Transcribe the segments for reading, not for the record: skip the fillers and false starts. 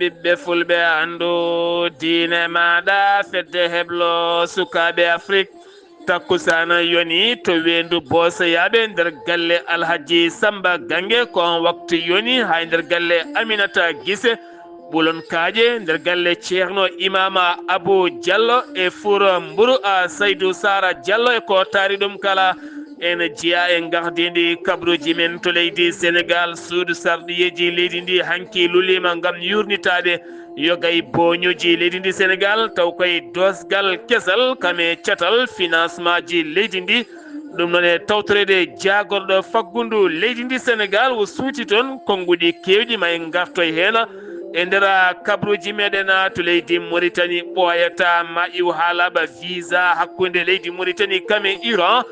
ɓiɓɓe fulɓe andu diine maɗa fedde heblo sukaɓe Afrique takkusana yoni to wendu bosoyaɓe nder galle Alhaji Samba Gange ko on waktu yoni hay nder galle Aminata Guissé ɓulon kaaƴe nder galle ceerno imama Abou Diallo e Fura Mburu a Saydou Sara Diallo e ko taari ɗum kala ene jiya e gardidi kabruji men to leydi Sénégal suudu sarɗiyeji leydi ndi hanki lulima gam yurnitaɓe yogay boñuji leydi ndi Sénégal taw koye dosgal kesal kame catal financement ji leydi ndi ɗum noon e tawtorede jagorɗo faggudu leydi ndi Sénégal o suuti toon konnguɗi kewɗi ma en gartoy hen e nder kabruji meɗen to leydi Mauritanie ɓoyata ma iw haalaba visa hakkude leydi Mauritanie kame Iran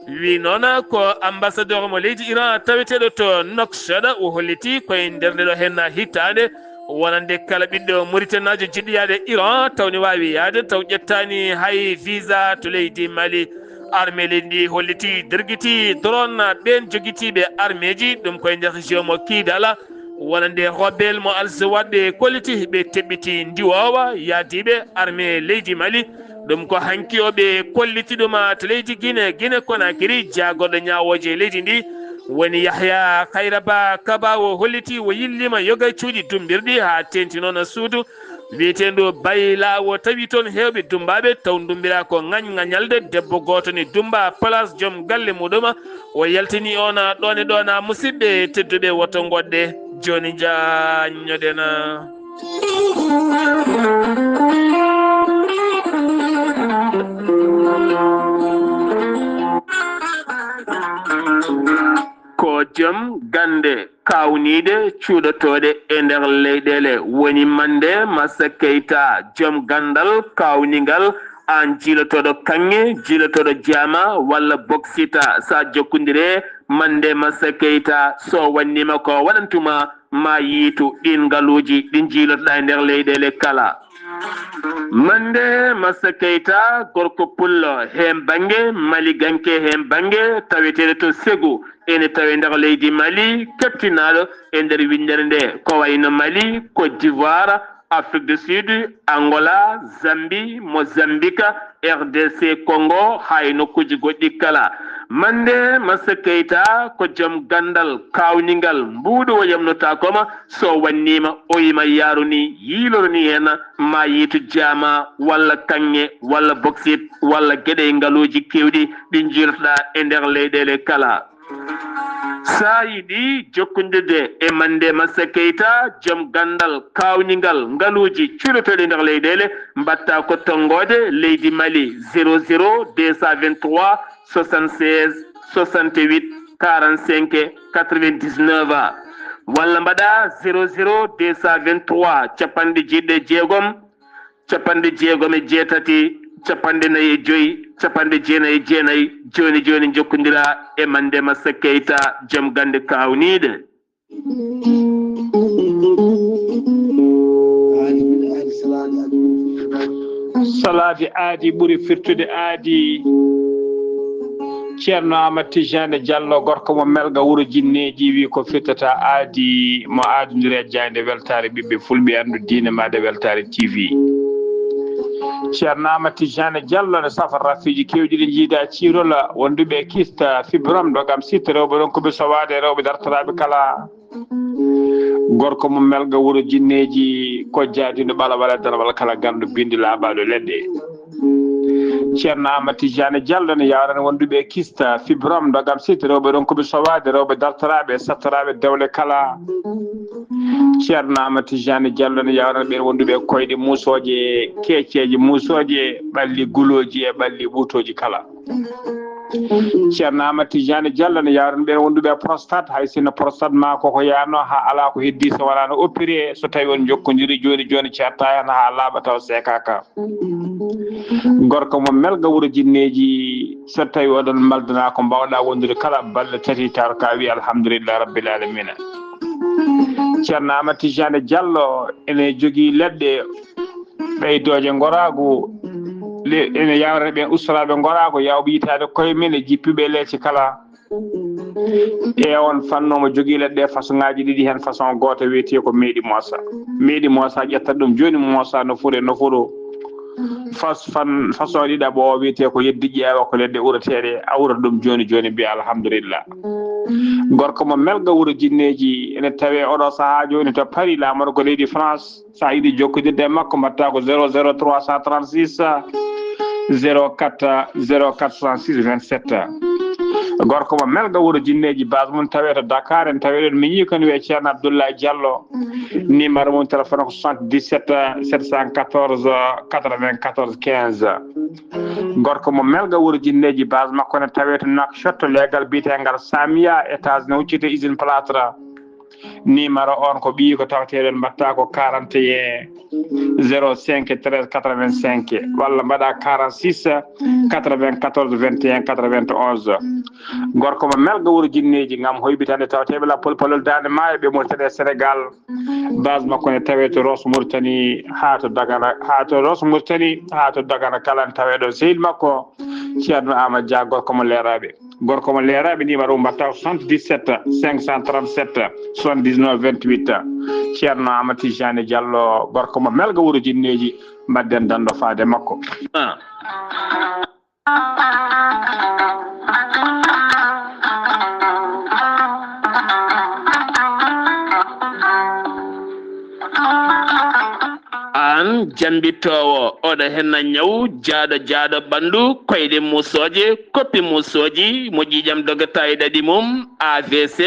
wi noon ko ambassadeur mo leydi Iran taweteɗo to Nouakchott o holliti koye nder ndeɗo hen hitande wonande kala ɓiɗɗo Mauritanajo jiɗɗo yaade Iran tawni wawi yaade taw ƴettani hay visa to leydi Mali armée leydi ndi holliti derguiti drone ɓen joguitiɓe armée ji ɗum koye nder région mo Kidal wonande rebelle mo alsowatɓe kolliti ɓe teɓɓiti ndiwowa yaadiɓe armée leydi Mali ɗum ko hanki o ɓe kolliti ɗum to leydi Guinée Conakry jagorɗo ñawoje leydi ndi woni Yahya Kayraba Kaba o holliti o yillima yoga cuuɗi dumbirɗi ha tenti noon suudu wiyeteɗo bayla o tawi toon hewɓe dumbaɓe taw dumbira ko ŋañalde debbo goto ni dumba place joom galle muɗum o yaltini on ɗon e ɗon musidɓe tedduɓe woto goɗɗe joni jañoɗen ko joom gande kawnide cuuɗotoɗe e nder leyɗele woni Mande Massa Keita joom gandal kawnigal an jiilotoɗo kanŋe jiilotoɗo Diama walla Boksita sa jokkodire Mande Massa Keita so wannima ko waɗantuma ma yiitu ɗin ngaluji ɗi jiilotoɗa e nder leyɗele kala Mande Massa Keita gorko pullo hen bange Mali ganke hen bange taweteɗo to Ségou ene tawe nder leydi Mali kettinaɗo e nder windere nde ko wayno Mali Côte d'Ivoire Afrique du Sud Angola Zambie Mozambique RDC Congo hay nokkuji goɗɗi kala Mande Massa Keita ko joom gandal kawningal mbuɗo o yamnotakoma so wannima o yima yaruni yilorni hen ma yiitu Diama walla kanŋe walla Boksit walla gueɗe ngaluji kewɗi ɗi jiilotoɗa e nder leyɗele kala sa yiɗi jokkodirde e Mande Massa Keita joom gandal kawningal ngaluji cuuɗotoɗe nder leyɗele mbatta ko tonggode leydi Mali 00 223 76 68 45 99 walla mbaɗa 00 223 capanɗe jeɗɗe jeegom capanɗe jeegom e jeetati capanɗe nayyi e joyyi capanɗe jeenayyi e jeenayyi joni jokkodira e Mande Massa Keita joom gande kawnide salade aadi ɓuuri firtude aadi ceerno Amadou Tijane Diallo gorko mo melga wuuro jinneji wi ko firtata aadi mo aadodiri e jayde weltare ɓiɓɓe fulɓe andu diine made weltare TV ceerno Amadou Tijane Diallo ne safara rafiji kewɗi ɗi jiida ciirola wonduɓe kista fibrom ɗogam sitta rewɓe ɗon koɓe sowade rewɓe dartoraɓe kala gorko mo melga wuuro jinneji ko jaadiɗo ɓala waɗa walla kala gandu bindi laaɓaɗo leɗɗe ceerno Amadou Tijane Diallo ne yawrani wonduɓe kista fibrom ɗogam sitta rewɓe ɗon koɓe sowade rewɓe dartoraɓe sattoraɓe dewle kala ceerno Amadou Tijane Diallo ne yawrani ɓen wonduɓe koyɗe musoje keeceji musoje ɓalli guloji e ɓalli ɓuutoji kala ceerno Amadou Tijane Diallo ne yawrani ɓen wonduɓe prostate hay sinno prostate ma koko yano ha ala ko heddi so wala no opéré so tawi on jokkodiri joni certa hen ha laaɓa taw sekaka gorko mo melga wuuro jinneji so tawi oɗon maldana ko mbawɗa wondude kala balɗe tati taw ka wi alhamdulillah rabbil alamina ceerno Amadou Tijane Diallo ene jogui leɗɗe ɓeydoje goragu ene yawrani ɓen ustaraɓe gorago yawɓe yitade koye men e jippiɓe leece kala e on fannomo jogii leɗɗe façon ngaji ɗiɗi hen façon goto wiyete ko meeɗi moosa ƴettat ɗum joni moosa nofuru façon ɗiɗaɓo o wiyete ko yeddi ƴeewa ko leɗɗe urateɗe awra ɗum joni mbiya alhamdulillah gorko mo melga wuuro jinneji ene tawe oɗo saaha joni to Paris lamoro ko leydi France sa yiiɗi jokkodirde e makko mbatta ko 00336 04 0466 27 gorko mo melga wuuro jinneji base mum tawe to Dakar en tawe ɗon mi yii koni wiye ceerno Abdoulaye Diallo numéro mum téléphone ko 77 714 94 15 gorko mo melga wuuro jinneji base makko ne tawe to Nouakchott legal bitegal Samia étage ne huccite usine plâtre numéro on ko ɓii ko tawateɗon mbatta ko 41 05 13 85 walla mbaɗa 46 94 21 91 gorko mo melga wuuro jinneji gam hoybitande tawateɓe la polpolol dande maayo ɓe Mauritanie Sénégal base makko ne tawe to Rosso Mauritanie ha to Dagana kala taweɗo sehil makko ceerno Amadou Dia gorko mo leeraɓe numéro mbatta 77 537 79 28 ceerno Amadou Tijani Diallo gorko mo melga wuuro jinneji mbadden dando faade makko an jambitowo oɗo henna ñaw jaaɗo ɓandu koyɗe musoje koppi musoji mo ƴiƴam dogata e ɗaɗi mum AVC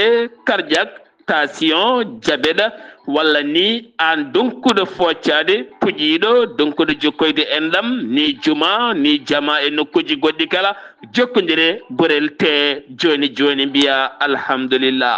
cardiaque tension diabète walla ni an donkuɗo foccade puƴiɗo donkuɗo jokkoyde enɗam ni juma ni jama e nokkuji goɗɗi kala jokkodire gorel te joni mbiya alhamdulillah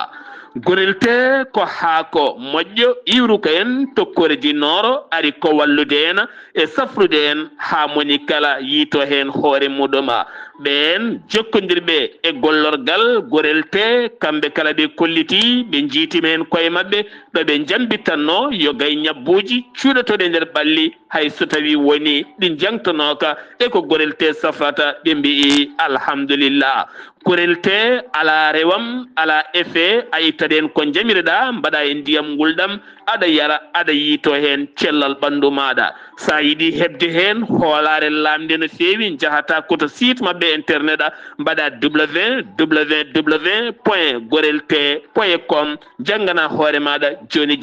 gorel te ko haako moƴƴo iwru ko en tokkore dinnoro ari ko wallude en e safrude en ha moni kala yiito hen hoore muɗuma ɓen jokkodirɓe e gollorgal gorel te kamɓe kala ɓe kolliti ɓe jiitime hen koye mabɓe ɗo ɓe jambittanno yo gay ñabbuji cuuɗotoɗe nder ɓalli hay so tawi woni ɗi jangtonoka e ko gorel te safrata ɓe mbi alhamdulillah gorel te ala rewam ala effet a ittaɗen ko jamireɗa mbaɗa e ndiyam nguldam aɗa yara aɗa yiito hen cellal ɓandu maɗa sa yiiɗi hebde hen hoolare lamde no fewi jahata koto site mabɓe internet a mbaɗa www.gorelte.com janggana hoore maɗa joni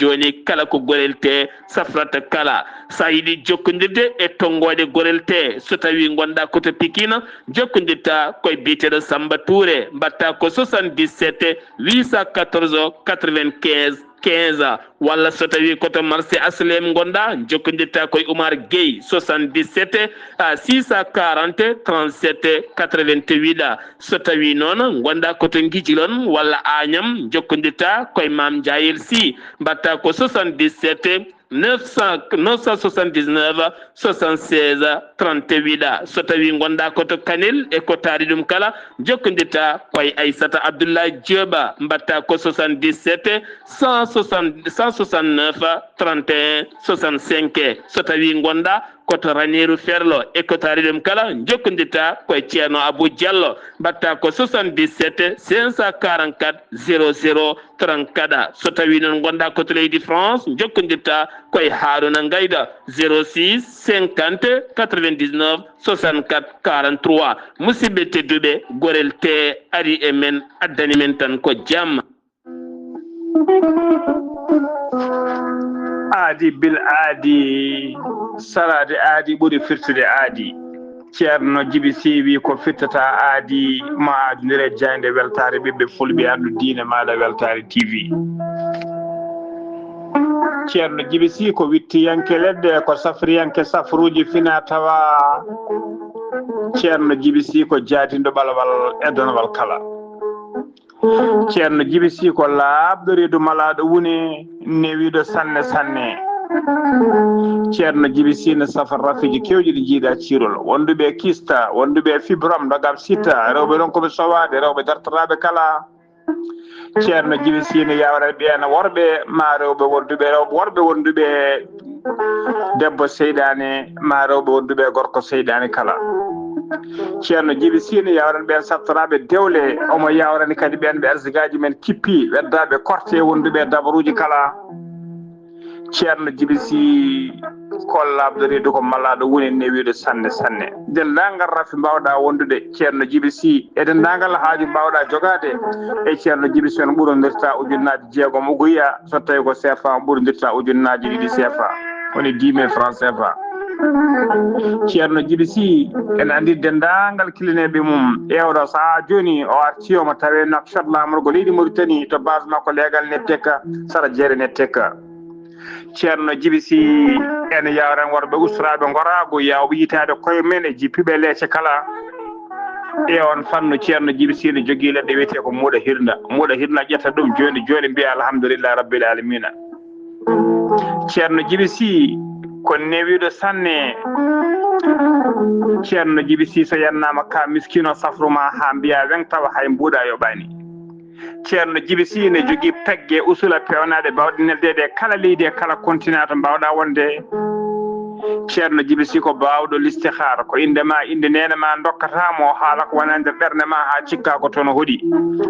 kala ko gorel te safrata kala sa yiiɗi jokkodirde e tonggode gorel te so tawi gonɗa koto Pikine jokkodirta koye biteɗo Samba Touré mbatta ko 77 814 95 15 walla so tawi koto marché aslem gonɗa jokkodirta koye Oumar Gueye 77 640 37 88 so tawi noon gonɗa koto Guijilon walla Agnam jokkodirta koye Mame Diayel Sy mbatta ko 77 979 76 38 so tawi gonɗa koto Kanel e ko taari ɗum kala jokkodirta koye Aissata Abdoulaye Dioba mbatta ko 77 169 31 65 so tawi gonɗa koto Raneru Ferlo e ko taari ɗum kala jokkodirta koye ceerno Abou Diallo mbatta ko 77 544 00 34 so tawi noon gonɗa koto leydi France jokkodirta koye Harouna Ngayda 06 50 99 64 43 musidɓe tedduɓe gorel te ari e men addani men tan ko jamma aadi bil aadi salade aadi ɓuri firtude aadi ceerno Djiby Sy wi ko firtata aadi ma aadodire jayde weltare ɓiɓɓe fulɓe andu diine maɗa weltare TV ceerno Djiby Sy ko wittiyanke leɗɗe ko safriyanke safruji fina tawa ceerno Djiby Sy ko jaadindo ɓalawal e donowal kala ceerno Djiby Sy ko laaɓɗo reedu malaɗo woni newiɗo sanne ceerno Djiby Sy ne safa rafiji kewɗi ɗi jiiɗa cirol wonduɓe kista wonduɓe fibrom dogam sita rewɓe ɗon koɓe sowade rewɓe dartoraɓe kala ceerno Djiby Sy ne yawra ɓeena worɓe ma rewɓe worɓe wonduɓe debbo seydani ma rewɓe wonduɓe gorko seydani kala ceerno Djiby Sy ne yawran ɓen sattoraɓe dewle omo yawrani kadi ɓen ɓe arsigaji men kippi weddaɓe korte wonduɓe dabaruji kala ceerno Djiby Sy kollaɓe reedu ko malaɗo woni newiɗo sanne sanne dendagal raffi mbawɗa wondude ceerno Djiby Sy e dendagal haaju mbawɗa jogade e ceerno Djiby Sy on ɓurodirta ujunnaji jeegom ugoya so tawi ko CFA on ɓurodirta ujunnaji ɗiɗi CFA woni 10.000 francs CFA ceerno Djiby Sy en andi dendagal kilineɓe mum ƴewɗo saaha joni o artiyoma tawe nakshot lamorgo leydi Mauritanie to base makko leegal netteka sara jeere netteka ceerno Djiby Sy ene yawran worɓe usraɓe gorago yawɓe yitade koye men e jippiɓe leece kala e on fannu ceerno Djiby Sy ne jogui leɗɗe wiyete ko muuɗa hirna ƴetta ɗum joni mbiya alhamdulillah rabbil alamina ceerno Djiby Sy ko newiɗo sanne ceerno Djiby Sy so yannama ka miskino safruma ha mbiya wen tawa hay mbuuɗa yoɓani ceerno Djiby Sy ne jogui pegge usula pewnade bawɗe neldede kala leydi e kala continent to mbawɗa wonde ceerno Djiby Sy ko bawɗo listihara ko indema inde nene ma dokkatamo haala ko wona nder ɓerde ma ha cikka ko toon hoɗi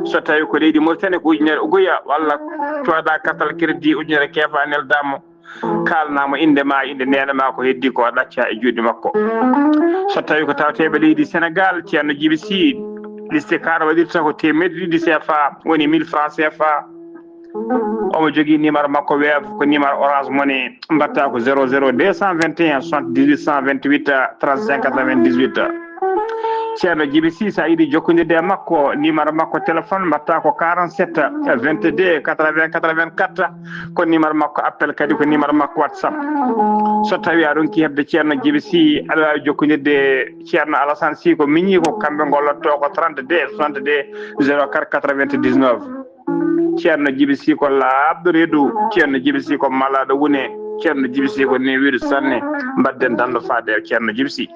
so tawi ko leydi Mauritanie ko ujunere ugoya walla coda kartal crédit ujunere keefa neldamo kalnamo indema inde nene ma ko heddi ko ɗacca e juuɗe makko so tawi ko tawteɓe leydi Sénégal ceerno Djiby Sy listihara waɗirta ko temedde ɗiɗi CFA woni 1000 francs CFA omo jogui numéro makko weef ko numéro orange money mbatta ko 00 221 78 128 35 98 ceerno Djiby Sy sa yiiɗi jokkodirde e makko numéro makko téléphone mbatta ko 47 22 80 84 ko numéro makko appel kadi ko numéro makko WhatsApp so tawi a ronki hebde ceerno Djiby Sy aɗa wawi jokkodirde ceerno Alassane Sy ko miñi ko kamɓe gollotto ko 32 62 04 99 ceerno Djiby Sy ko laaɓɗo reedu ceerno Djiby Sy ko malaɗo wune ceerno Djiby Sy ko newiɗo sanne mbadden dando faade e ceerno Djiby Sy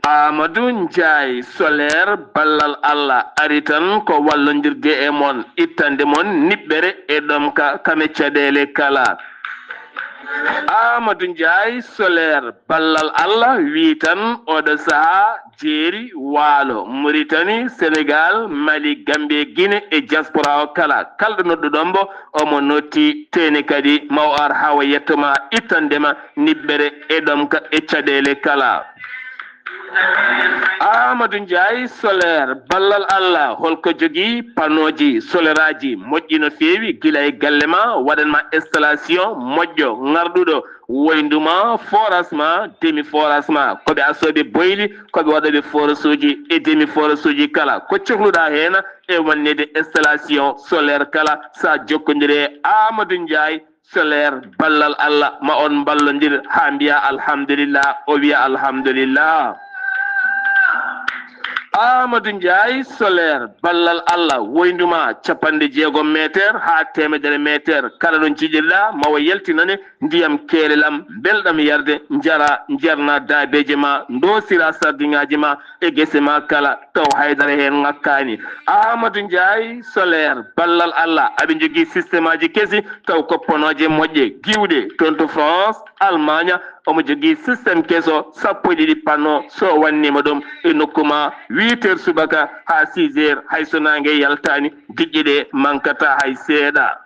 Amadou Ndiaye solaire ballal Allah ari tan ko wallodirde e mon ittande mon niɓɓere e ɗom ka kame caɗele kala Amadou Ndiaye solaire ballal Allah wi tan oɗo saaha jeeri waalo Mauritanie Sénégal Mali Gambie Guinée e diaspora o kala kalɗo nodduɗon mbo omo notti teni kadi maw ar hawa yettoma ittandema niɓɓere e ɗom ka e caɗele kala Amadou Ndiaye solaire ballal Allah holko jogui panoji solaire aji moƴƴi no feewi gila e galle ma waɗanma installation moƴƴo ngarɗuɗo woynduma forage ma demi forage ma koɓe asoɓe boyli koɓe waɗoɓe forage uji e demi forage uji kala ko cohluɗa hen e wannede installation solaire kala sa jokkodire Amadou Ndiaye solaire ballal Allah ma on ballodir ha mbiya alhamdulillah o wiya alhamdulillah Amadou Ndiaye solaire ballal Allah woynduma 60 métre ha 100 métre kala ɗon ciƴirɗa mawa yaltinane ndiyam keelelam belɗam yarde jara jarna dabeje ma dosira sardiŋaji ma e gese ma kala taw haydara hen ŋakkani Amadou Ndiaye solaire ballal Allah aɓe jogui systéme aji kesi taw kopponoje moƴƴe giwɗe toon to France Allemagne omo jogui systéme keso 12 panneau so wannima ɗum e nokkuma 8 heures subaka ha 6 heures hay so nangue yaltani diƴƴiɗe mankata hay seeɗa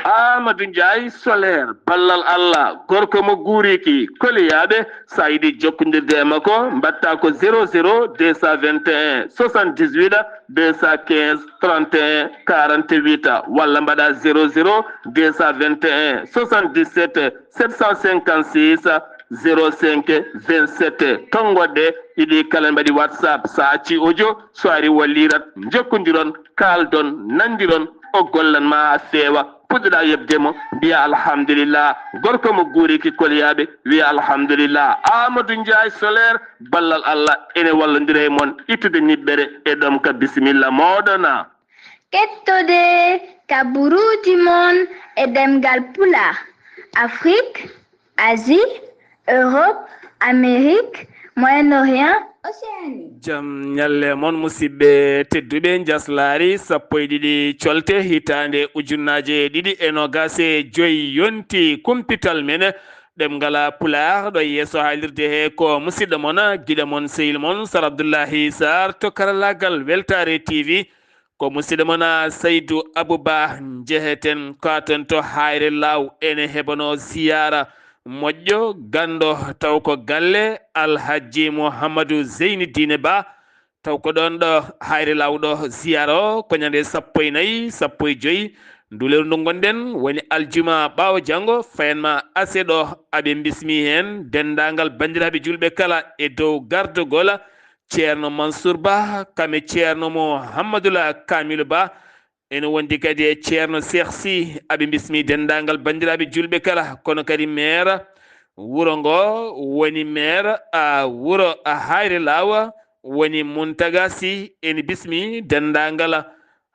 Amadou Ndiaye solaire ballal Allah gorko mo guuriki koliyaɓe sa yiiɗi jokkodirde e makko mbatta ko 00 221 78 215 31 48 walla mbaɗa 00 221 77 756 05 27 tongoɗɗe ɗiɗi kala mbaɗi WhatsApp sa acci audio so ari wallirat jokkodiron kaldon nandiron o gollanma ha feewa puɗɗoɗa yebdemo mbiya alhamdulillah gorko mo guuriki koliyaɓe wiya alhamdulillah Amadou Ndiaye solaire ballal Allah ene wallodira e moon ittude niɓɓere e ɗom ka bisimilla moɗona kettode kaburuji mon e demgal pulaar Afrique Asie Europe Amérique Moyen-Orient Océanie. jam nyalle mon musidɓe tedduɓe jaslari sappo e ɗiɗi colte hitande ujunnaje ɗiɗi e nogase joyi yonti kumpital men ɗem ngala pular ɗo yeeso haalirde he ko musidɗo mon guiɗo mon sehil mon Sar Abdoullahi Sarr to karallagal Weltare TV ko musidɗo mon Saydou Abouba jeheten katon to hayre law ene heɓano ziyara moƴƴo gando taw ko galle Alhaji Mouhamadou Zeynidine Ba taw ko ɗon ɗo hayre lawɗo ziyara o ko ñande sappo e nayyi sappo e joyyi nduleru ndu gonɗen woni aljuma ɓawo janggo fayanma aseɗo aɓe bismi hen dendagal bandiraɓe julɓe kala e dow gardugol ceerno Mansour Ba kame ceerno Mouhamadoula Kamilou Ba ene wondi kadi e ceerno Cheikh Sy aɓe bismi dendagal bandiraɓe julɓe kala kono kadi maire wuro ngo woni maire wuro hayre lawa woni Muntaga Sy ene bismi dendagal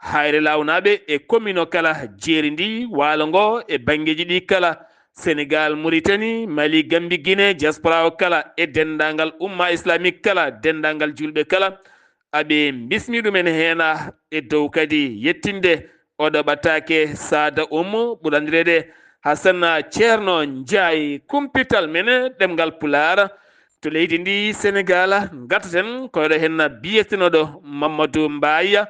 hayre lawnaɓe e commune o kala jeeri ndi waalo ngo e banggueji ɗi kala Sénégal Mauritanie Mali Gambie Guinée diaspora o kala e dendagal umma islamique kala dendagal julɓe kala aɓe bismi ɗumen hena e dow kadi yettinde oɗo ɓattake Sada ɓurandirede Hassana ceerno Ndiaye kumpital men ɗemgal Pular to leydi ndi Sénégal gattaten koyɗo hen biyetenoɗo Mamadou Mbaye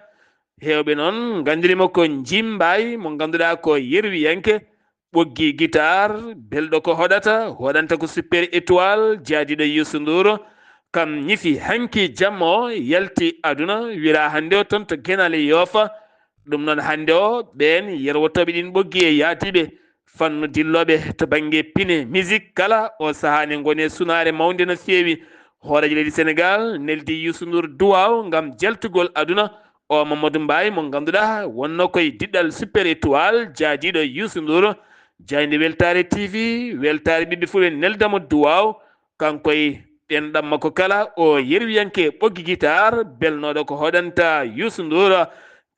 hewɓe noon gandirimo ko Jim Mbaye mo ganduɗa ko yerwiyanke ɓoggi guitare belɗo ko hoɗanta ko super étoile jaadiɗo Youssou Ndour kam ñifi hanki jamma o yalti aduna wira hande o toon to Guénal Yofa ɗum noon hande o ɓen yerwotoɓe ɗin ɓoggi e yaatiɓe fannu dilloɓe to banggue pine musique kala o sahani gone sunare mawde no fewi hoorejo leydi Sénégal neldi Youssou Ndour duwaw gam jaltugol aduna o Mamadou Mbaye mo ganduɗa wonno koye diɗɗal super étoile jaadiɗo Youssou Ndour jayde Weltare TV weltare ɓiɓɓe fuu ɓe neldamo duwaw kankoye ɗenɗam makko kala o yerwiyanke ɓoggi guitare belnoɗo ko hoɗanta Youssou Ndour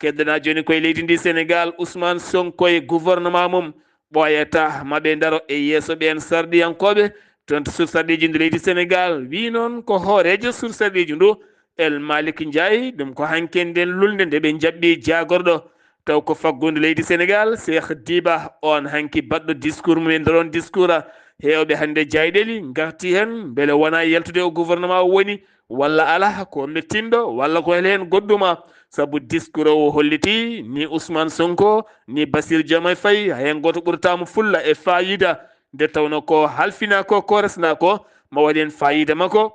keddana joni koye leydi ndi Sénégal Ousmane Sonko e gouvernement mum ɓoyata maɓe daro e yeeso ɓen sarɗiyankoɓe toon to sursarɗiji ndu leydi Sénégal wi noon ko hoorejo sursarɗiji ndu El Malick Ndiaye ɗum ko hanke nden lulde nde ɓe jaɓɓi jagorɗo taw ko faggudu leydi Sénégal Cheikh Diba on hanki baɗɗo discours mum e nder on discours hewɓe hande jayɗeli garti hen beele wona yaltude o gouvernement o woni walla ala ko mettindo walla ko hen goɗɗuma saabu discours o holliti ni Ousmane Sonko ni Bassirou Diomaye Faye hen goto ɓuratamo fulla e fayida nde tawno ko halfina ko resna ko ma waɗi hen fayida makko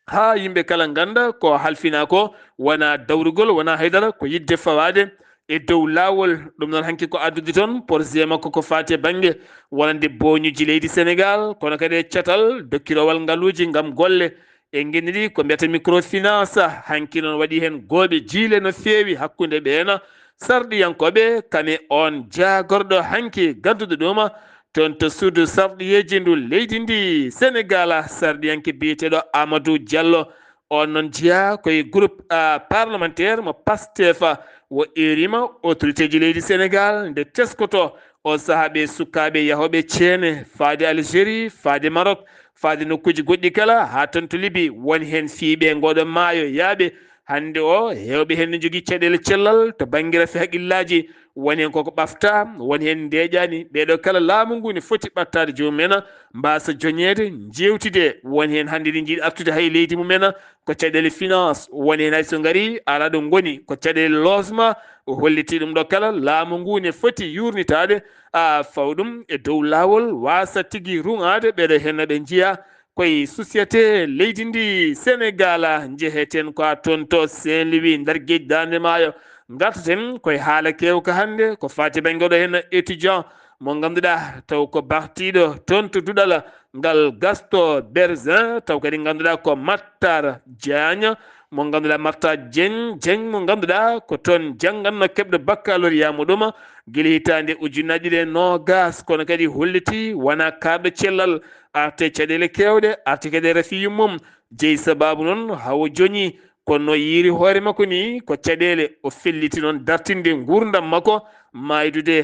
ha yimɓe kala ganda ko halfina ko wona dawrugol wona haydara ko yidde fawade e dow lawol ɗum noon hanki ko addude toon projet makko ko fati banggue wonande boñuji leydi Sénégal kono kadi e caatal dokkirowal ngaaluji gam golle e guenniɗi ko mbiyata microfinance hanki noon waɗi hen gooɓe jiile no fewi hakkude ɓeena sarɗiyankoɓe kame on jagorɗo hanki gadduɗo ɗum toon to suudu sarɗiyeji ndu leydi ndi Sénégal sarɗiyanke biyeteɗo Amadou Diallo on noon jeeya koye groupe parlementaire mo Pastef wo erima autorité ji leydi Sénégal nde teskoto o saahaɓe sukaɓe yahoɓe ceene faade Algérie faade Maroc faade nokkuji goɗɗi kala ha toon to Libye woni hen fiiɓe ngoɗo maayo yaaɓe hande o hewɓe hen ne jogui caɗele cellal to banggue rafi haqqillaji woni hen koko ɓafta woni hen ndeƴani ɓeɗo kala laamu ngu ne foti ɓattade jomumen mbasa joñede jewtide woni hen hande ɗi jiiɗi artude hay leydi mumen ko caɗele finance woni hen hayso gaari ala ɗo goni ko caɗele logement o holliti ɗum ɗo kala laamu ngu ne foti yurnitade fawɗum e dow lawol wasa tigui rungade ɓeɗo hen ɓe jiiya koye société leydi ndi Sénégal jeheten ko toon to Saint-Louis nder gueji Dande Maayo gartaten koye haala kewka hande ko fati banggue ɗo hen étudiant mo ganduɗa taw ko bartiɗo toon to duɗal ngal Gaston Berzin taw kadi ganduɗa ko Matar Diagne mo ganduɗa Matar Dieng mo ganduɗa ko toon jangganno keɓɗo baccalauréat muɗum guila hitande ujunnaje ɗiɗi e nogas kono kadi holliti wona karɗo cellal arte caɗele kewɗe arte kadi rafi yummum jeeyi sababu noon hawo joñi kono yiiri hoore makko ni ko caɗele o felliti noon dartinde gurdam makko maydude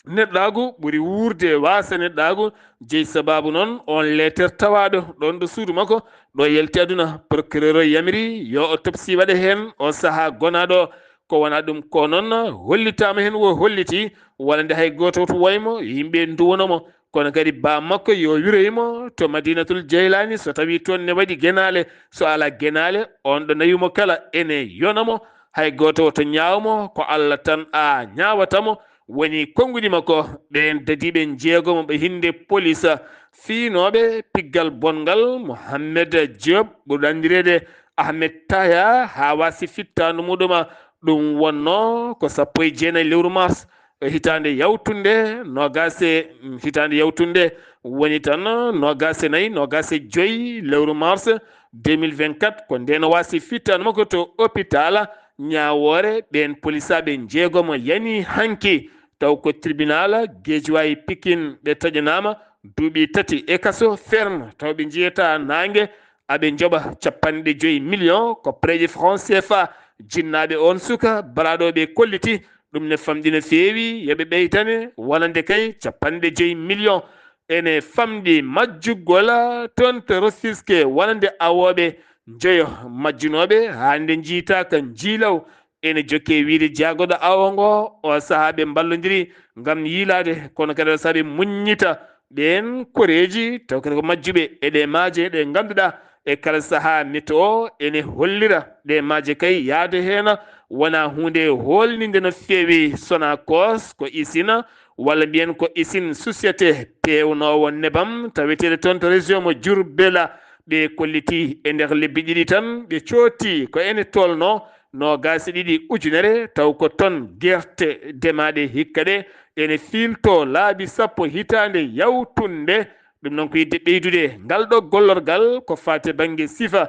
neɗɗagu ɓuri wurde wasa neɗɗagu jeyi sababu noon on lettere tawaɗo ɗon ɗo suudu makko ɗo yalti aduna procureur o yamiri yo o topsi waɗa hen o saaha gonaɗo ko wona ɗum ko noon hollitama hen wo holliti walla nde hay goto to waymo yimɓe duwonomo kono kadi ba makko yo wiroyimo to Madinatul Jaylani so tawi toon ne waɗi guenale so ala guenale on ɗo nawimo kala ene yonamo hay goto to ñawmo ko Allah tan a ñawatamo woni konngudi makko ɓen dadiɓe jeegomo ɓe hinde police fiinoɓe piggal bongal Mohamed Diop ɓurɗo andirede Ahmed Taya ha wasi fittanu muɗuma ɗum wonno ko 19 lewru mars hitande yawtunde nogase hitande yawtunde woni tan nogase nayyi nogase joyyi lewru mars 2024 ko nden wasi fittanu makko to hôpital ñawore ɓen polisaɓe jeegomo yani hanki taw ko tribunal Guédiawaye Pikine ɓe taƴanama duuɓi 3 e kaso ferme taw ɓe jiyata nangue aɓe joɓa 50 millions ko preje franc CFA jinnaɓe on suka baraɗoɓe kolliti ɗum ne famɗi no feewi yoɓe ɓeytane wonande kay 50 millions ene famɗi majjugol toon to Rufisque wonande awoɓe jeeyo majjunoɓe hande jiita kan jiilaw ene jokke wiide jaagoɗo awo ngo o saaha ɓe ballodiri gam yiilade kono kadi o saaha ɓe muññita ɓen koreji taw kadi ko majjuɓe eɗe maaje ɗe ganduɗa e kala saaha météo ene hollira ɗe maaje kay yaade hen wona hunde holnide no feewi Sonacos ko isina walla mbiyen ko isine société pewnowo nebam tawetede toon to région mo Diourbel ɓe kolliti e nder lebbi ɗiɗi tan ɓe cooti ko ene tolno nogase ɗiɗi ujunere taw ko ton guerte demaɗe hikka ɗe ene filto laabi sappo hitande yawtunde ɗum noon ko yidde ɓeydude ngal ɗo gollorgal ko fate banggue sifa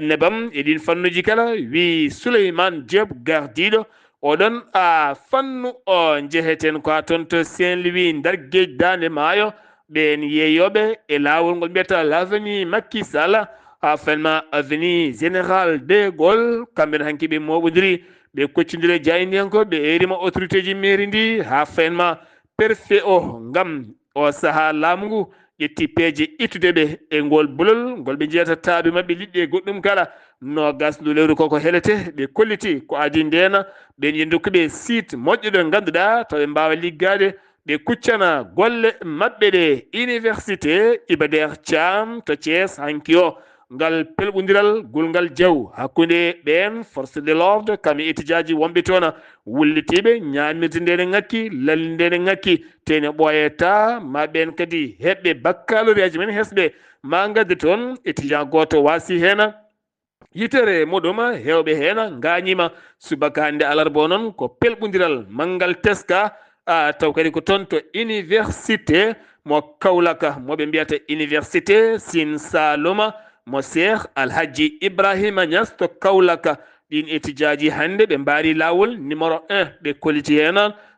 nebam eɗin fannuji kala wi Souleymane Diop gardiɗo oɗon a fannu o jeheten ko toon to Saint-Louis nder gueji dande maayo ɓen yeeyoɓe e lawol ngol mbiyata l'avenue Macky Sall ha fanma avenue général de Gaulle kamɓe hanki ɓe moɓodiri ɓe koccodiri jayniyanko ɓe erima autorité ji mairie ndi ha fanma préfet o gam o saaha laamu ngu ƴetti peeje ittude ɓe e ngol bolol ngol ɓe jeyata taaɓe mabɓe liɗɗi e goɗɗum kala nogas ndu lewru koko helete ɓe kolliti ko adi ndena ɓen ƴe dokkuɓe site moƴƴo ɗo ganduɗa taw ɓe mbawa liggade ɓe kuccana golle mabɓe ɗe université Iba Der Thiam to Thiès hanki o ngal pelɓodiral gulngal jaw hakkude ɓen force de l'ordre kamɓe étudiaji wonɓe toon wullitiɓe ñamirde nde ne ngakki lalli nde ne ngakki tene ɓoyata ma ɓen kadi heɓɓe baccalauréat men hesɓe ma gadde toon étudiant goto wasi hen yitere muɗum hewɓe hen gañima subaka hande alarba noon ko pelɓodiral manggal teska taw kadi ko toon to université mo Kaolack moɓe mbiyata université Sine Saloum mo Cheikh Alhaji Ibrahima Niass to Kaolack ɗin étudiaji hande ɓe mbaari lawol numéro 1 ɓe kolliti hen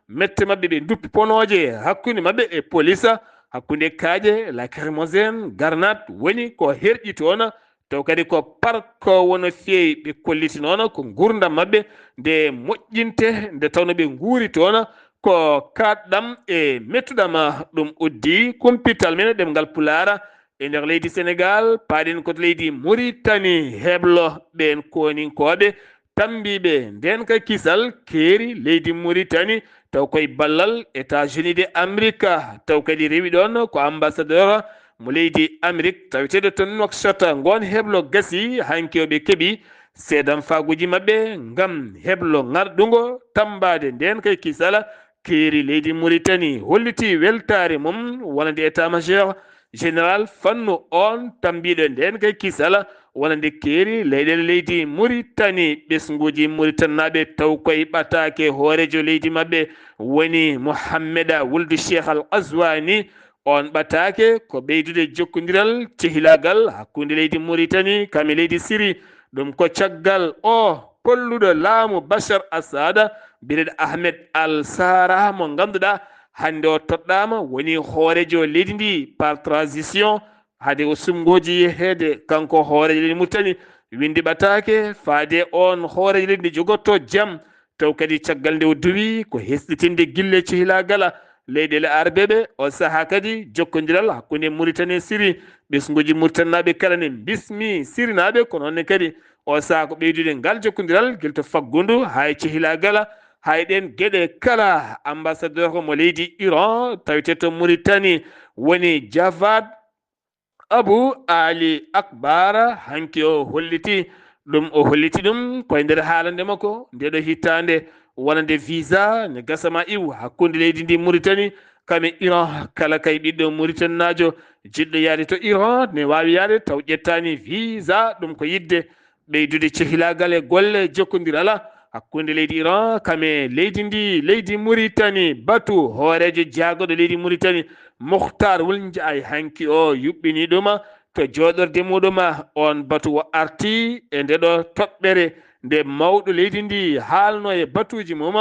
mette mabɓe ɓe duppi ponoje hakkude mabɓe e police hakkude kaaƴe lacrymogène garnat woni ko herƴi toon taw kadi ko parko wono feewi ɓe kolliti noon ko gurdam mabɓe nde moƴƴinte nde tawno ɓe guuri toon ko kaɗɗam e mettuɗam ɗum uddi kumpital men ɗemgal Pulaar e nder leydi Sénégal paaɗen koto leydi Mauritanie heblo ɓen koninkoɓe tambiɓe nden ka kisal keeri leydi Mauritanie taw koye ballal États-Unis d'Amérique taw kadi rewi ɗon ko ambassadeur mo leydi Amérique taweteɗo to Nouakchott gon heblo gasi hanki oɓe keeɓi seedan faguji mabɓe ngam heblo ngarɗugo tambade nden kay kisala keeri leydi Mauritanie holliti weltare mum wonande état majeur général fannu on tambiɗo nden kay kisala wonande keeri leyɗele leydi Mauritanie ɓesguji Mauritanaɓe taw koye ɓatake hoorejo leydi mabɓe woni Mohammeda wuldu Cheikh Al Azwani on ɓatake ko ɓeydude jokkodiral cehilagal hakkude leydi Mauritanie kame leydi Syrie ɗum ko caggal o polluɗo laamu Bachar Assad bireɗo Ahmed Al Sara mo ganduɗa hande o toɗɗama woni hoorejo leydi ndi par transition haade o sumgoji yehede kanko hoorejo leydi Mauritanie windi ɓatake faade on hoorejo leydi ndi jogotto jaam taw kadi caggal nde o duwi ko hesɗitinde guille cehilagal leyɗele arbeɓe o saaha kadi jokkodiral hakkude Mauritanie Syrie ɓesguji murtannaɓe kala ne bismi sirinaɓe kono onne kadi o saaha ko ɓeydude ngal jokkodiral guel to faggudu hay cehilagala hay ɗen gueɗe kala ambassadeur ko mo leydi Iran tawete to Mauritanie woni Javad Abou Ali Akbar hanki o holliti ɗum koye nder haalande makko ndeɗo hittande wonande visa ne gasama iw hakkude leydi ndi Mauritanie kame Iran kala kay ɓiɗɗo Mauritanajo jiɗɗo yaade to Iran ne wawi yaade taw ƴettani visa ɗum ko yidde ɓeydude cehilagal e golle jokkodirala hakkude leydi Iran kame leydi Mauritanie batu hoorejo jaagoɗo leydi Mauritanie Mokhtar Ould Ndiaye hanki o yuɓɓini ɗuma to jooɗorde muɗum on batu o arti e ndeɗo toɓɓere nde mawɗo leydi ndi haalno e batuji mum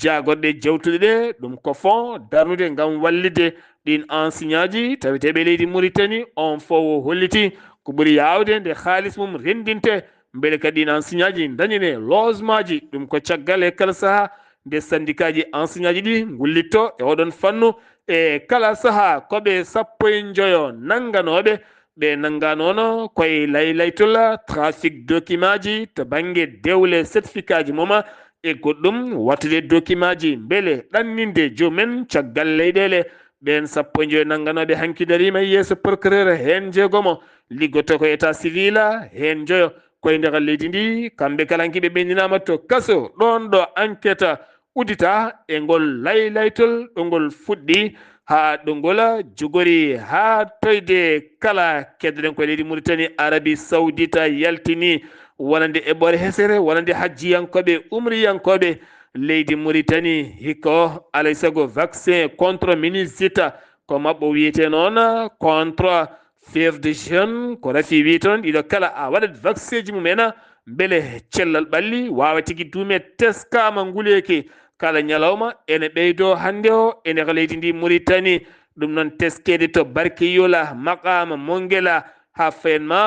jaagoɗɗe jawtuɗe ɗe ɗum ko fond darnude ngam wallide ɗin enseignant ji taweteɓe leydi Mauritanie on fo holliti ko ɓuuri yawde nde haalis mum rendinte beele kadi ɗin enseignant ji dañine logement ji ɗum ko caggal e kala saaha nde syndicat ji enseignant ji ɗi gullitto e oɗon fannu e kala saaha koɓe 15 nangganoɓe ɓe nangganono koye laylaytol trafic document ji to banggue dewle certificat ji moma e goɗɗum wattude document ji beele ɗanninde jomumen caggal leyɗele ɓen 15 nangganoɓe hanki darima yeeso procureur hen jeegomo liggoto ko état civil hen joyo koye nder leydi ndi kamɓe kala hanki ɓe ɓendinama to kaso ɗon ɗo enquête uddita e ngol laylaytol ɗo ngol fuɗɗi ha ɗo ngol jogori ha toyde kala keddoɗen koye leydi Mauritanie Arabie Saoudite yaltini wonande eɓɓore hesere wonande hajjiyankoɓe umriyankoɓe leydi Mauritanie hikka alay saago vaccin contre meningite ko mabɓo wiyete noon contre fièvre de jeune ko rafi wi toon ɗiɗo kala a waɗat vaccin ji mumen beele cellal ɓalli wawa tigui duume teskama nguleki kala ñalawma ene ɓeydo hande o e nder leydi ndi Mauritanie ɗum noon teskede to Barkiyola Makama Mongela ha fayenma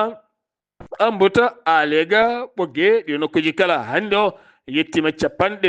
Ambouta Alega ɓogge ɗi nokkuji kala hande o yettima 4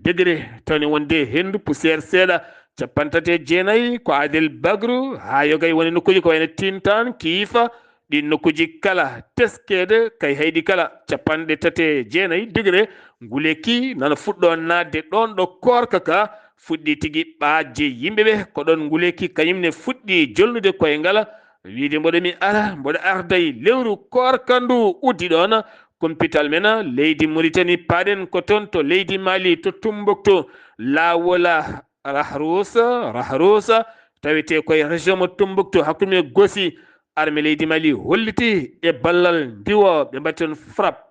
degré tawne wonde hendu poussiére seeɗa 39 ko Adel Bagrou ha yogay woni nokkuji ko wayno Tintan Kiifa ɗi nokkuji kala teskede kay haydi kala 39 degré nguleki nana fuɗɗo nadde ɗon ɗo korka ka fuɗɗi tigui ɓaajje yimɓeɓe ko ɗon nguleki kañumne fuɗɗi jolnude koye ngala wiide mboɗomi ara mboɗo arday lewru korka ndu uddi ɗon compital men leydi Mauritanie paɗen ko toon to leydi Mali to Tombouctou lawola Rahrousa tawete koye région mo Tombouctou hakkude Gossi armée leydi Mali holliti e ballal ndiwo ɓe mbatti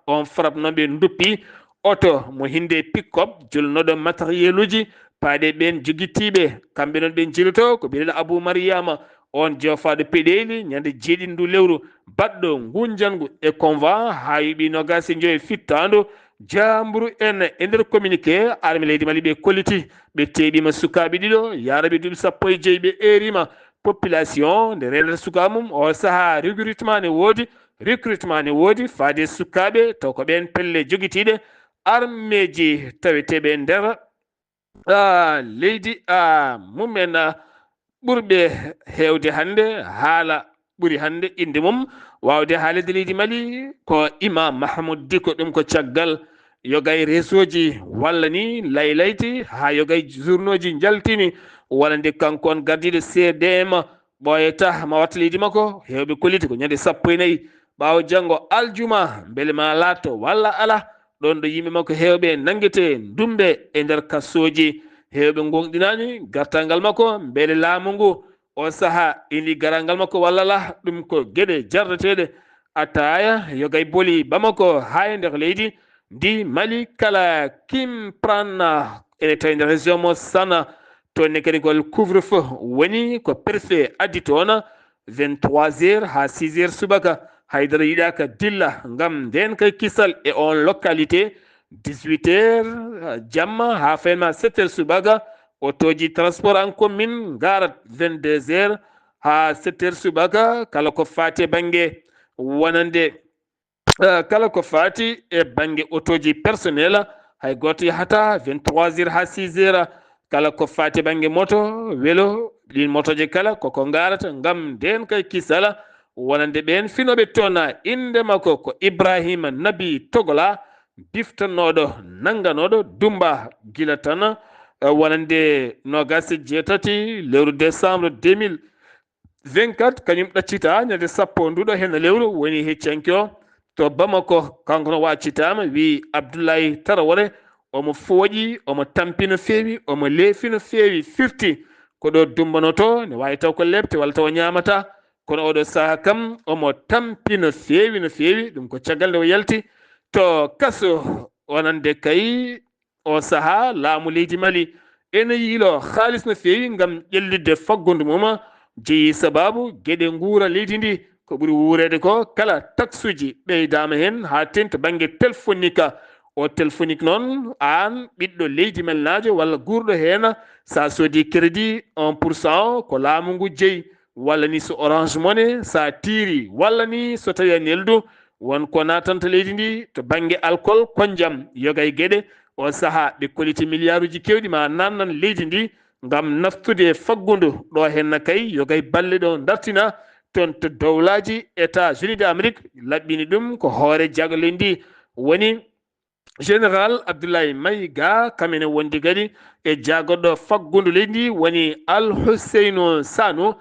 on frappe noon ɓe duppi oto mo hinde pick-up jolnoɗo matériel uji paaɗe ɓen joguittiɓe kamɓe noon ɓe jiloto ko ɓiɗeɗo Abou Mariama on jofaɗo peɗeli ñande jeeɗiɗi ndu lewru baɗɗo gunjangu e convent ha yuɓi nogasi joyi fittandu jamburu en e nder communiqué armée leydi Mali ɓe kolliti ɓe teeɗima sukaɓe ɗiɗo yaraɓe duuɓi 15 ɓe erima population nde relata suka mum o saaha recrutement ne woodi faade sukaɓe taw ko ɓen pelle joguitiɗe armée ji taweteɓe nder leydi mumen ɓurɓe hewde hande haala ɓuri hande inde mum wawde haalede leydi Mali ko Imam Mahmoud Dicko ɗum ko caggal yogay resoji walla ni laylayti ha yogay journaux ji jaltini wonande kanko on gardiɗo CDM ɓoyata ma watta leydi makko hewɓe kolliti ko ñande 14 ɓawo janggo aljuma beele ma laatto walla ala ɗon ɗo yimɓe makko hewɓe nanguete dumbe e nder kassoji hewɓe gonɗinani gartangal makko beele laamu ngu o saaha ini garangal makko walla la ɗum ko gueɗe jardateɗe attaya yogay booli Bamako ha e nder leydi ndi Mali kala kim pranna ene tawi nder région mo Sana toonne kadi gol couvre feu woni ko préfet addi toon 23h ha 6h subaka haydara yiɗaka dilla ngam nden kay kisal e on localité 18h jamma ha fayma 7h subaka otoji transport en commune garat 22h ha 7h subaka kala ko fati banggue wonande kala ko fati e banggue otoji personnel hay goto yahata 23h ha 6h kala ko fati bange moto welo ɗin motoje kala koko garata ngam nden kay kisala wonande ɓen finoɓe tona inde makko ko Ibrahima Nabi Togola biftanoɗo nanganoɗo dumba gila tan wonande nogas jeetati lewru décembre 2024 kañum ɗaccita ñande sappo nduɗo hen lewru woni heccanki o to Bamako kanko no waccitama wi Abdoulaye Tarawore omo fooƴi omo tampi no feewi omo leefi no feewi firti ko ɗo dumbanoto ne wawi taw ko lebte walla taw ñamata kono oɗo saaha kam omo tampi no feewi no feewi ɗum ko caggal nde o yalti to kaso wonande kay o saaha laamu leydi Mali ene yiilo haalis no feewi ngam ƴellidde faggudu mum jeeyi sababu gueɗe nguura leydi ndi ko ɓuuri wuurede ko kala taxuji ɓeydama hen ha tengta banggue téléphonique o téléphonique noon an ɓiɗɗo leydi melnajo walla guurɗo hen sa soodi crédit 1% ko laamu ngu jeeyi walla ni so Orange Money sa tiiri walla ni so tawi a neldu wonko natanta leydi ndi to banggue alcool konjam yogay gueɗe o saaha ɓe koliti milliard uji kewɗi ma nannan leydi ndi ngam naftude faggudu ɗo henna kay yogay balle ɗo dartina toon to dowlaji États-Unis d'Amérique laɓɓini ɗum ko hoore jagle ndi woni général Abdoulaye Mayiga kamene wondi kadi e jagoɗɗo faggudu leydi woni Alhusseinu Sanu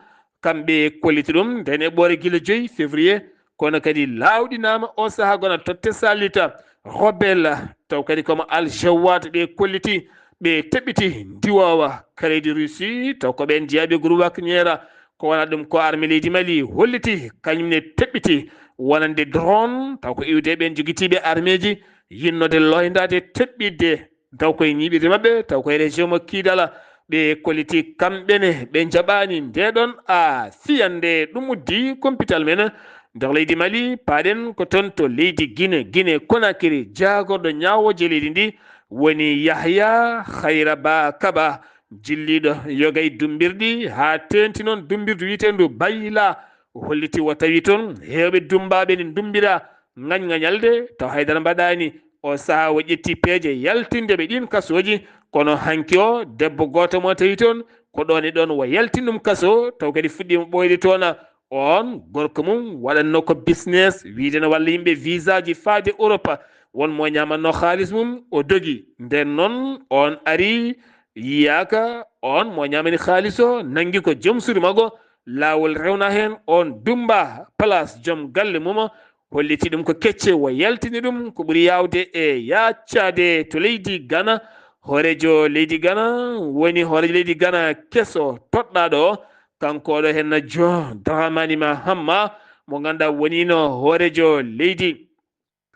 kamɓe kolliti ɗum nden e ɓoore guila 5 février kono kadi lawɗinama o saaha gona totte salita rebelle taw kadi komo Al Jawad ɓe kolliti ɓe teɓɓiti ndiwowa kaleydi Russie taw ko ɓen jeeyaɓe groupe Wagner ko wona ɗum ko armée leydi Mali holliti kañumne teɓɓiti wonande drone taw ko iwde ɓen joguitiɓe armée ji yinnode loydade teɓɓidde taw koye ñiɓirde mabɓe taw koye région mo Kidala ɓe kolliti kamɓene ɓe jaɓani ndeɗon a fiyande ɗum uddi compital men nder leydi Mali paɗen ko toon to leydi Guinée Conakry jagorɗo ñawoje leydi ndi woni Yahya Hayraba Kaba jilliɗo yogay dumbirɗi ha tenti noon dumbirdu witendu Bayla holliti wo tawi toon hewɓe dumbaɓe ne dumbira ŋañŋañalde taw haydara mbaɗani o saaha o ƴetti peeje yaltindeɓe ɗin kasoji kono hanki o debbo goto mo tawi toon ko ɗon e ɗon wo yaltin ɗum kaso taw kadi fuɗɗima ɓoyde toon on gorko mum waɗanno ko business wiide no walla yimɓe visa ji faade Europe won mo ñamanno haalis mum o dogi nden noon on ari yiyaka on mo ñamani haalis o nangui ko joom suudu maggo lawol rewna hen on dumba place joom galle mum holliti ɗum ko kecce wo yaltini ɗum ko ɓuuri yawde e yaccade to leydi Ghana hoorejo leydi Ghana woni hoorejo leydi Ghana kesso toɗɗaɗo o kanko ɗo henna John Dramani Mahama mo ganduɗa wonino hoorejo leydi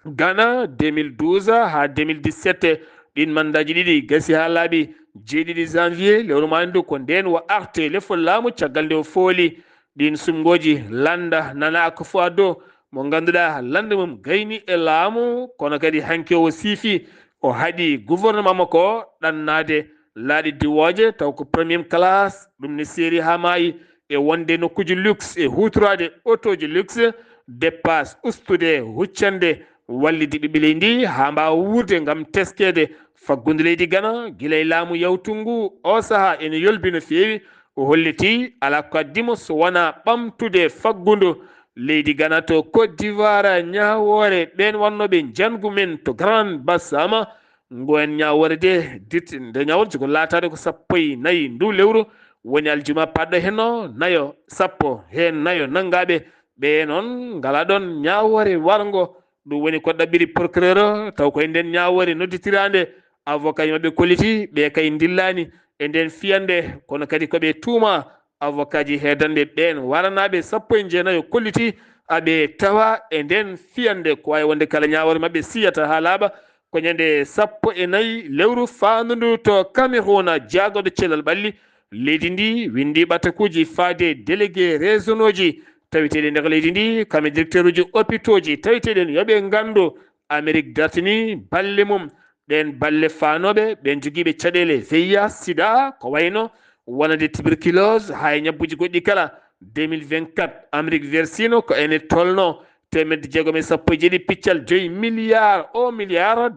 Ghana 2012 ha 2017 ɗin mandaji ɗiɗi gasi ha laaɓi jeeɗiɗi janvier lewru mandu ko nden wo arte lefol laamu caggal nde o fooli ɗin sumgoji landa nana ko fo addo mo ganduɗa lande mum gayni e laamu kono kadi hanki o siifi o haɗi gouvernement makko ɗannade laaɗi diwoje taw ko premium classe ɗum ne séri ha maayi e wonde nokkuji luxe e hutorade autoji luxe dépasse ustude huccande wallide ɓiɓɓe leydi ndi ha mbawa wurde gam teskede faggude leydi Ghana guilay laamu yawtungu o saaha ene yolbi no feewi o holliti ala ko addimo so wona ɓamtude faggudu leydi Ghana to Côte d'Ivoire ñawore ɓen wannoɓe jangu men to Grand Bassam ngoen ñawore de dit nde ñawore jogo latade ko 14 ndu lewru woni aljuma paɗɗo henno nayo sappo hen nayo nangaɓe ɓe noon ngala ɗon ñawore wargo ɗum woni ko ɗaɓɓiri procureur taw koye nden ñawore nodditirande avocat ji mabɓe kolliti ɓe kay dillani e nden fiyande kono kadi koɓe tuuma avocat ji hedanɓe ɓen waranaɓe 19 kolliti aɓe tawa e nden fiyande ko wawi wonde kala ñawore mabɓe siyata ha laaɓa ko ñande 14 lewru fandudu to Cameroun jagoɗo cellal ɓalli leydi ndi windi ɓatakuji faade délégué régionaux ji taweteɗe nder leydi ndi kamɓe directeur uji hôpitaux ji taweteɗen yooɓe gandu Amérique dartini balle mum ɓen balle fanoɓe ɓen joguiɓe caɗele VIH sida ko wayno wonande tuberculose hay ñabbuji goɗɗi kala 2024 Amérique versino ko ene tolno 1.7 milliard $1 milliard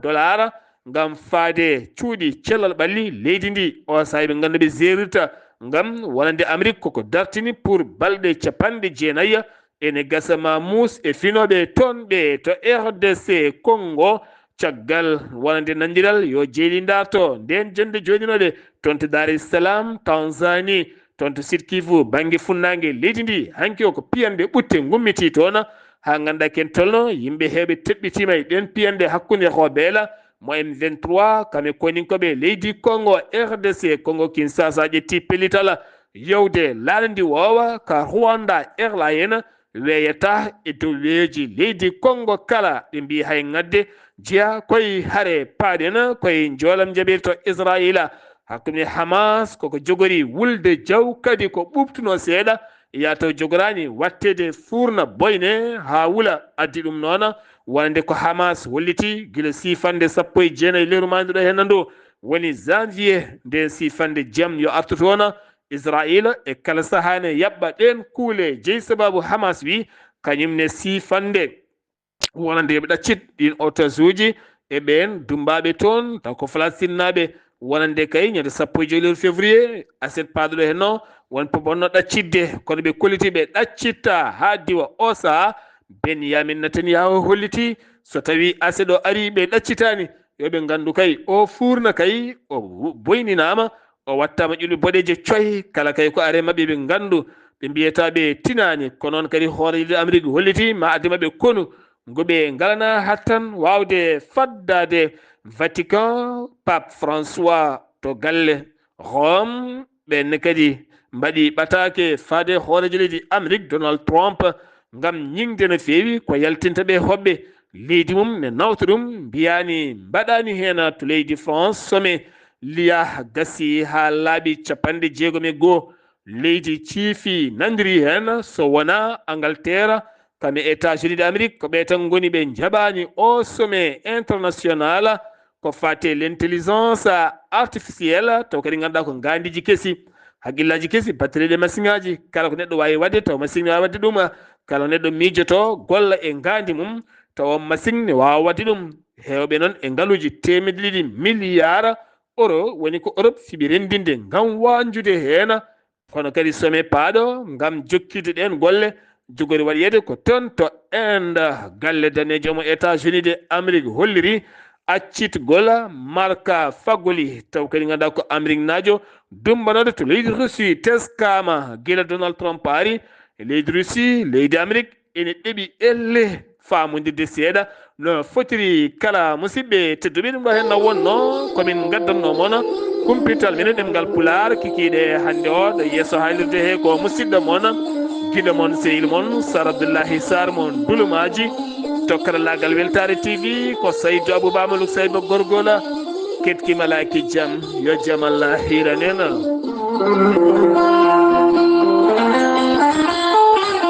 ngam faade cuuɗi cellal ɓalli leydi ndi o saha ɓe ngannduɓe zerirta ngam wonande Amérique koko dartini pour balɗe 90 ene gasa Mamous e finoɓe toon ɓe to RDC Congo caggal wonande nandiral yo jeeɗi darto nden jonde joɗinoɗe toon to Dar es Salaam Tanzanie toon to Sud Kivu banggue funnague leydi ndi hanki o ko piyanɓe ɓutte gummiti toon ha ganduɗa ken tolno yimɓe heɓe teɓɓitima e ɗen piyanɗe hakkude Robeela mo M23 kame koninkoɓe leydi Congo RDC Congo Kinshasa ƴetti pellital yewde laalandi wowa ka Rwanda Airlines weyata e dow weeji leydi Congo kala ɗe mbi hay ngadde jeeya koye haare paaɗen koye joolam jaɓirto Israila hakkude Hamas koko jogori wulde jaw kadi ko ɓuftuno seeɗa yataw jogorani wattede furna boyne ha wula addi ɗum noon wonde ko Hamas holliti gila sifande 19 lewru manduɗo hen ndu woni janvier nde sifande jaam yo artu toon Israila e kala sahane yaɓɓa ɗen kuule jeeyi sababu Hamas wi kañumne sifande wonande ɓe ɗaccit ɗin otage uji e ɓen dumbaɓe toon taw ko Falastinnaɓe wonande kay ñande 15 février aset paduɗo hen no won po bonno ɗaccidde kono ɓe kolliti ɓe ɗaccitta ha diwa o saha Benyamin Netanyahu holliti so tawi aset o ari ɓe ɗaccitani yoɓe gandu kay o furna kay o boyninama o wattama ƴulɓe boɗeje coy kala kay ko are mabɓe ɓe gandu ɓe mbiyata ɓe tinani ko noon kadi hooreyde Amérique holliti ma adde mabɓe konu goɓe galana hattan wawde faddade Vatican Pape François to galle Rome ɓenne kadi mbaɗi ɓatake faade hoorejo leydi Amérique Donald Trump ngam ñingde no feewi ko yaltinta ɓe hoɓɓe leydi mum ne nawta ɗum mbiyani mbaɗani hen to leydi France some liya gasi ha laaɓi 61 leydi ciifi nandiri hen so wona Angleterre kame États-Unis d'Amérique ko ɓe tan goni ɓe jaɓani o sommet international ko fate l'intelligence artificielle taw kadi ganduɗa ko gandiji keesi haqqillaji keesi battereɗe machine aji kala ko neɗɗo wawi wadde taw machine wawi wadde ɗum kala neɗɗo miijoto golla e gandi mum taw machine ne wawa wadde ɗum hewɓe noon e ngaaluji 200 milliards euro woni ko Europe fiɓi rendinde ngam wanjude hen kono kadi sommet paaɗo ngam jokkide ɗen golle jogori waɗiyede ko toon to Inde galle danejo mo États-Unis de Amérique holliri accitgol marka fagoli taw kadi ganduɗa ko Amérique najo dumbanode to leydi Russie teskama gila Donald Trump ari leydi Russie leydi Amérique ene ɗeɓi elle famodirde seeɗa no fotiri kala musidɓe tedduɓe ɗum ɗo hen no wonno komin gaddanno moon kumpital minen ɗemgal Pulaar kikiɗe hande o ɗo yesso haylirde he ko musidɗo moon giɗo moon sehil moon Sar Abdoullahi Sarr mon dulumaji tokkata lagal Weltare TV ko Saydou Aboubamalou Saydou gorgola ketkimalaki jaam yo jaam Allah hiranen